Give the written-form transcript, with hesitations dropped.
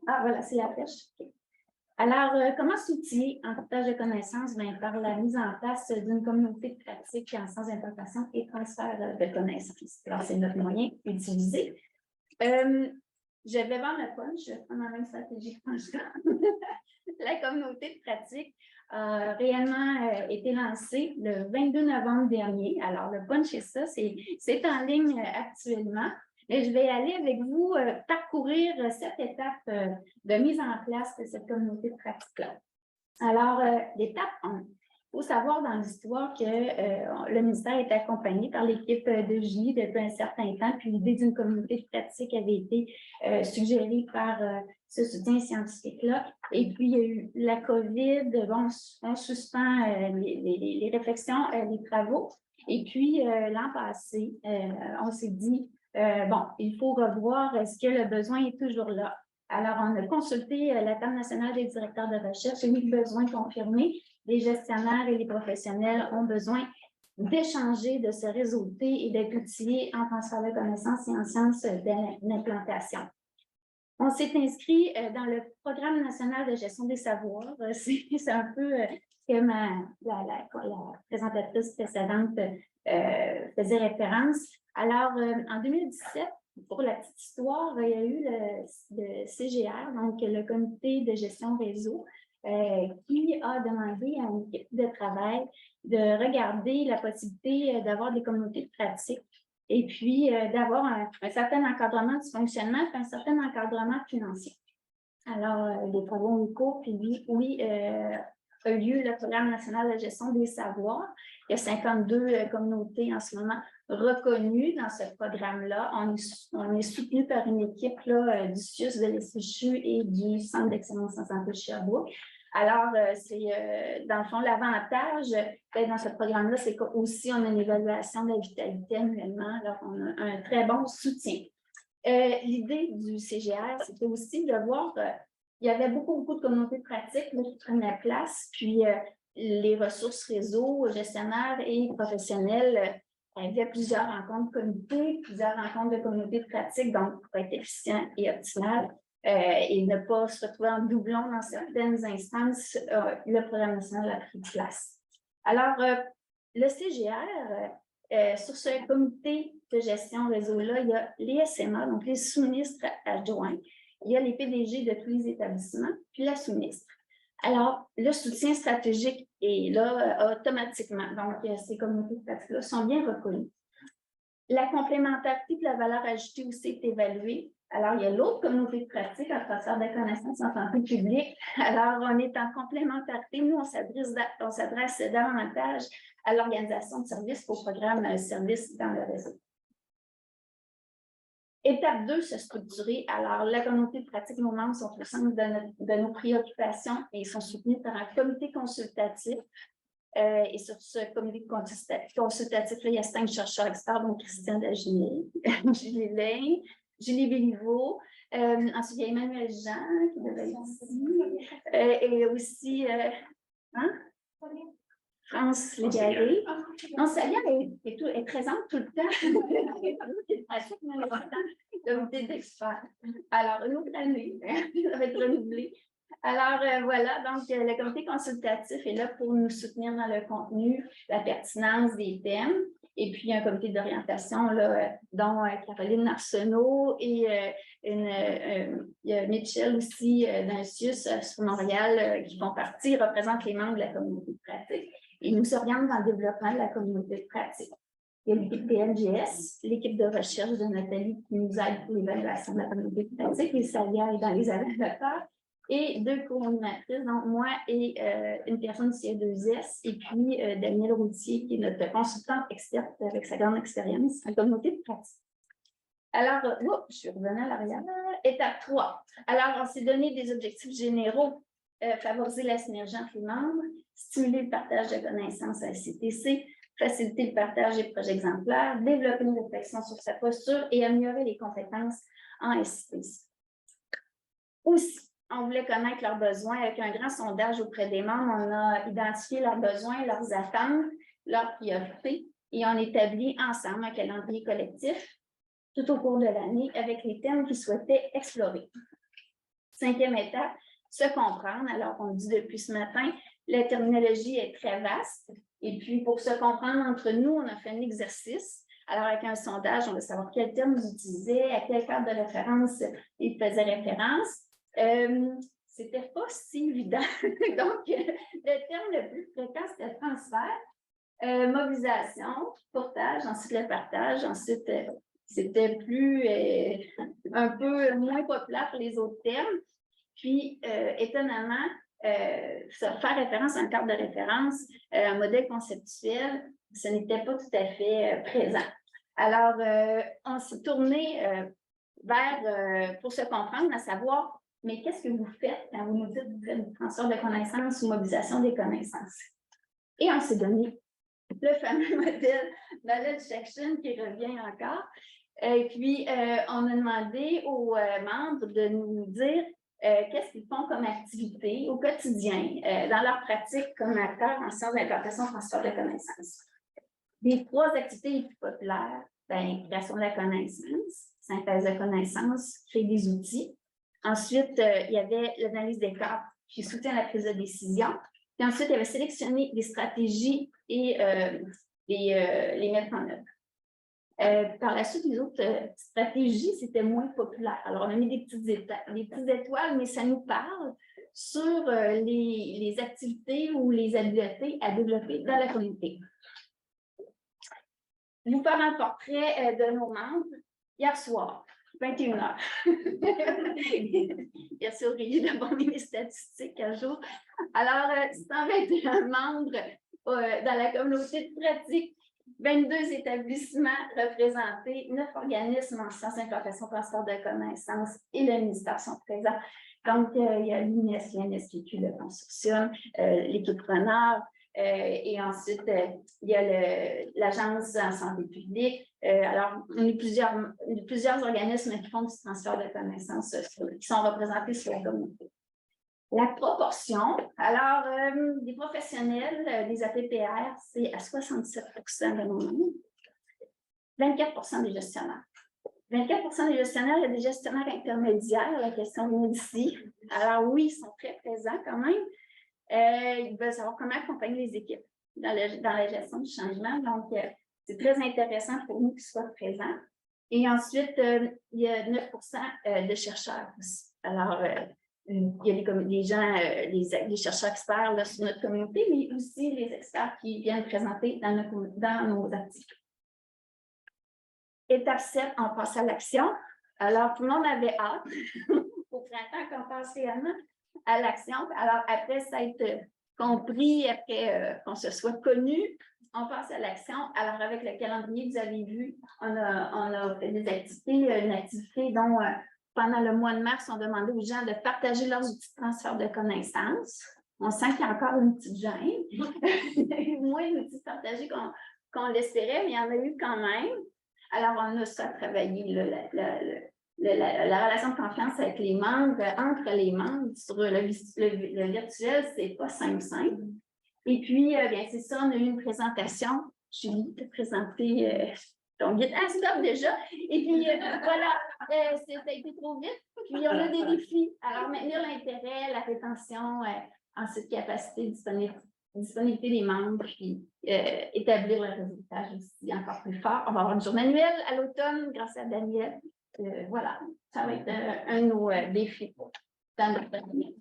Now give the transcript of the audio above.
Ah, voilà, c'est la flèche. Okay. Alors, comment s'outiller en partage de connaissances? Bien, par la mise en place d'une communauté de pratique en sciences d'importation et transfert de connaissances. Alors, c'est notre moyen utilisé. Je vais voir le punch, je vais prendre la même stratégie que punch. La communauté de pratique a réellement été lancée le 22 novembre dernier. Alors, le punch, c'est ça, c'est en ligne actuellement. Et je vais aller avec vous parcourir cette étape de mise en place de cette communauté de pratique-là. Alors, l'étape 1. Il faut savoir dans l'histoire que le ministère est accompagné par l'équipe de Julie depuis un certain temps, puis l'idée d'une communauté de pratique avait été suggérée par ce soutien scientifique-là. Et puis, il y a eu la COVID, bon, on suspend les réflexions, les travaux. Et puis, l'an passé, on s'est dit, bon, il faut revoir, est-ce que le besoin est toujours là? Alors, on a consulté la Table nationale des directeurs de recherche et eu le besoin confirmé. Les gestionnaires et les professionnels ont besoin d'échanger, de se réseauter et d'être outillés en transfert de connaissances et en sciences d'implantation. On s'est inscrit dans le Programme national de gestion des savoirs. C'est un peu ce que la présentatrice précédente faisait référence. Alors, en 2017, pour la petite histoire, il y a eu le CGR, donc le Comité de gestion réseau, qui a demandé à une équipe de travail de regarder la possibilité d'avoir des communautés de pratique et puis d'avoir un certain encadrement du fonctionnement et un certain encadrement financier. Alors, les travaux ont eu cours, puis oui, a eu lieu le Programme national de gestion des savoirs. Il y a 52 communautés en ce moment reconnues dans ce programme-là. On est soutenu par une équipe là, du CIUS de l'Institut et du Centre d'excellence en santé de Sherbrooke. Alors, c'est dans le fond l'avantage dans ce programme-là, c'est qu'aussi on a une évaluation de la vitalité annuellement. Alors, on a un très bon soutien. L'idée du CGR, c'était aussi de voir, il y avait beaucoup de communautés de pratique qui prenaient place, puis les ressources réseau, gestionnaires et professionnels avaient plusieurs rencontres de comités, plusieurs rencontres de communautés de pratique, donc pour être efficient et optimal et ne pas se retrouver en doublon dans certaines instances, le programme national a pris place. Alors, le CGR, sur ce comité de gestion réseau-là, il y a les SMA, donc les sous-ministres adjoints, il y a les PDG de tous les établissements, puis la sous-ministre. Alors, le soutien stratégique est là automatiquement. Donc, ces communautés de pratique-là sont bien reconnues. La complémentarité de la valeur ajoutée aussi est évaluée. Alors, il y a l'autre communauté de pratique en transfert de connaissances en santé publique. Alors, on est en complémentarité. Nous, on s'adresse davantage à l'organisation de services qu'au programme services dans le réseau. Étape 2, se structurer. Alors, la communauté de pratique, nos membres sont au centre de nos préoccupations et sont soutenus par un comité consultatif. Et sur ce comité consultatif, là, il y a 5 chercheurs experts, donc Christian Dagenet, Julie Lin, Julie Béliveau, ensuite il y a Emmanuel Jean qui devait être ici, et aussi France Légaré. Non, Salia est présente tout le temps. À chaque comité d'experts. Alors, une autre année, ça va être renouvelé. Alors, voilà, donc le comité consultatif est là pour nous soutenir dans le contenu, la pertinence des thèmes. Et puis, un comité d'orientation, dont Caroline Arsenault et il y a Mitchell aussi d'un CIUS sur Montréal qui font partie, représentent les membres de la communauté de pratique. Et nous s'orientent dans le développement de la communauté de pratique. Il y a l'équipe PNGS, l'équipe de recherche de Nathalie qui nous aide pour l'évaluation de la communauté de pratique, et Salia est dans les évaluateurs. Et 2 co-animatrices, donc moi et une personne du CE2S, et puis Danielle Routier, qui est notre consultante experte avec sa grande expérience en communauté de pratique. Alors, je suis revenue à l'arrière. Étape 3. Alors, on s'est donné des objectifs généraux. Favoriser la synergie entre les membres, stimuler le partage de connaissances à la CTC, faciliter le partage des projets exemplaires, développer une réflexion sur sa posture et améliorer les compétences en SCTC. Aussi, on voulait connaître leurs besoins avec un grand sondage auprès des membres. On a identifié leurs besoins, leurs attentes, leurs priorités et on établit ensemble un calendrier collectif tout au cours de l'année avec les thèmes qu'ils souhaitaient explorer. 5e étape, se comprendre. Alors, on le dit depuis ce matin, la terminologie est très vaste. Et puis, pour se comprendre entre nous, on a fait un exercice. Alors, avec un sondage, on veut savoir quels termes ils utilisaient, à quel cadre de référence ils faisaient référence. C'était pas si évident. Donc, le terme le plus fréquent, c'était transfert, mobilisation, portage, ensuite le partage, ensuite, c'était plus, un peu moins populaire pour les autres termes. Puis, étonnamment, faire référence à un cadre de référence, un modèle conceptuel, ce n'était pas tout à fait présent. Alors, on s'est tourné pour se comprendre, à savoir, mais qu'est-ce que vous faites quand vous nous dites que vous faites du transfert de connaissances ou mobilisation des connaissances? Et on s'est donné le fameux modèle Knowledge Section qui revient encore. Et puis, on a demandé aux membres de nous dire qu'est-ce qu'ils font comme activité au quotidien dans leur pratique comme acteurs en sciences d'implantation et transfert de connaissances. Les 3 activités les plus populaires, création de la connaissance, synthèse de connaissances, créer des outils. Ensuite, il y avait l'analyse des cas qui soutient la prise de décision. Puis ensuite, il y avait sélectionner des stratégies et les mettre en œuvre. Par la suite, les autres stratégies, c'était moins populaire. Alors, on a mis des petites étoiles, mais ça nous parle sur les activités ou les habiletés à développer dans la communauté. Je vais vous faire un portrait de nos membres hier soir, 21h. Bien sûr, Régie de bon mes statistiques à jour. Alors, 121 membres dans la communauté de pratique, 22 établissements représentés, 9 organismes en sciences, implantation, transfert de connaissances et le ministère sont présents. Donc, il y a l'INES, l'INSPQ, le consortium, l'équipe preneur, et ensuite, il y a l'Agence en santé publique. Alors, on a plusieurs organismes qui font du transfert de connaissances qui sont représentés sur la communauté. La proportion, alors, des professionnels, des APPR, c'est à 67% de nos membres, 24% des gestionnaires. 24% des gestionnaires, il y a des gestionnaires intermédiaires, la question vient d'ici. Alors oui, ils sont très présents quand même. Ils veulent savoir comment accompagner les équipes dans la gestion du changement. Donc, c'est très intéressant pour nous qu'ils soient présents. Et ensuite, il y a 9% de chercheurs aussi. Alors, il y a les gens, les chercheurs experts là, sur notre communauté, mais aussi les experts qui viennent présenter dans nos activités. Étape 7, on passe à l'action. Alors, tout le monde avait hâte au printemps qu'on passe réellement à l'action. Alors, après ça être compris, après qu'on se soit connu, on passe à l'action. Alors, avec le calendrier, vous avez vu, on a fait des activités, une activité dont pendant le mois de mars, on demandait aux gens de partager leurs outils de transfert de connaissances. On sent qu'il y a encore une petite gêne. Moins d'outils partagés qu'on l'espérait, mais il y en a eu quand même. Alors, on a ça travaillé, la relation de confiance avec les membres, entre les membres, sur le virtuel, c'est pas simple. Et puis, bien, c'est ça, on a eu une présentation. Julie t'a présenté ton guide. Ah, stop déjà! Et puis, voilà, ça a été trop vite. Puis, on a des défis. Alors, maintenir l'intérêt, la rétention, ensuite, capacité, disponibilité des membres, puis établir le résultat aussi encore plus fort. On va avoir une journée annuelle à l'automne grâce à Daniel. Voilà, ça va être un de nos défis dans notre domaine.